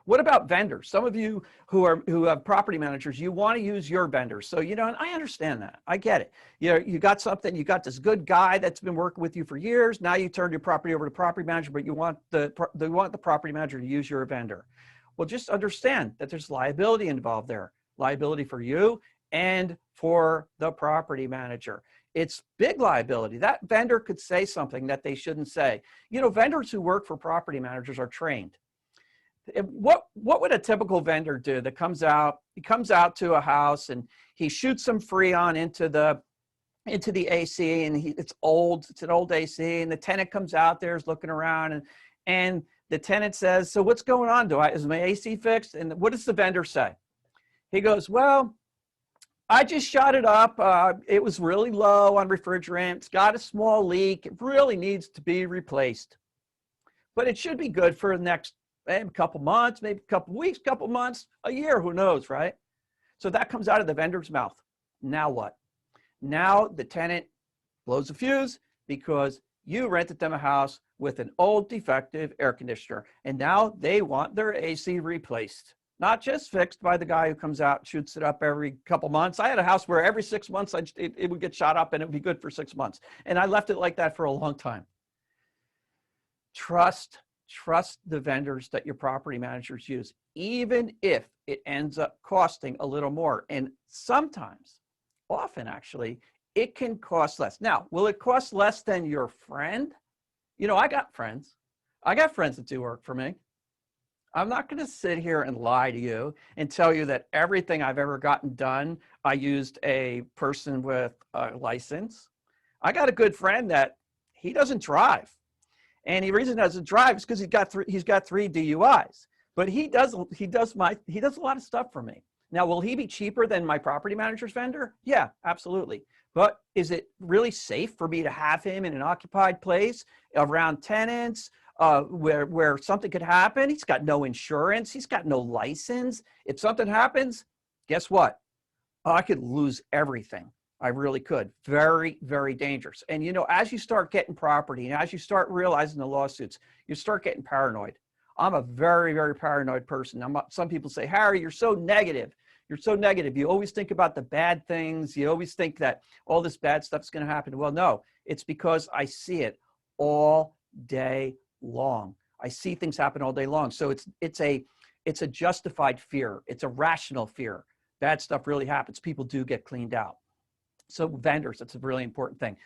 What about vendors? Some of you who have property managers, you want to use your vendors. So, you know, and I understand that. I get it. You got something, you got this good guy that's been working with you for years. Now you turn your property over to property manager, but you want the property manager to use your vendor. Well, just understand that there's liability involved there. Liability for you and for the property manager. It's big liability. That vendor could say something that they shouldn't say. You know, vendors who work for property managers are trained. What would a typical vendor do that comes out? He comes out to a house and he shoots some Freon into the AC, and it's old. It's an old AC, and the tenant comes out there, is looking around, and the tenant says, "So what's going on? Is my AC fixed?" And what does the vendor say? He goes, "Well, I just shot it up. It was really low on refrigerant. It's got a small leak. It really needs to be replaced. But it should be good for the next maybe a couple months, maybe a couple weeks, couple months, a year, who knows, right?" So that comes out of the vendor's mouth. Now what? Now the tenant blows a fuse because you rented them a house with an old defective air conditioner, and now they want their AC replaced. Not just fixed by the guy who comes out and shoots it up every couple months. I had a house where every 6 months it would get shot up and it would be good for 6 months. And I left it like that for a long time. Trust the vendors that your property managers use, even if it ends up costing a little more. And sometimes, often actually, it can cost less. Now, will it cost less than your friend? You know, I got friends. I got friends that do work for me. I'm not going to sit here and lie to you and tell you that everything I've ever gotten done, I used a person with a license. I got a good friend that he doesn't drive. And the reason he doesn't drive is because he's got three DUIs. But he does a lot of stuff for me. Now, will he be cheaper than my property manager's vendor? Yeah, absolutely. But is it really safe for me to have him in an occupied place around tenants? Where something could happen? He's got no insurance. He's got no license. If something happens, guess what? I could lose everything. I really could. Very, very dangerous. And, you know, as you start getting property and as you start realizing the lawsuits, you start getting paranoid. I'm a very, very paranoid person. Some people say, "Harry, you're so negative. You're so negative. You always think about the bad things. You always think that all this bad stuff's going to happen." Well, no, it's because I see it all day long. I see things happen all day long. So it's a justified fear. It's a rational fear. Bad stuff really happens. People do get cleaned out. So vendors, that's a really important thing.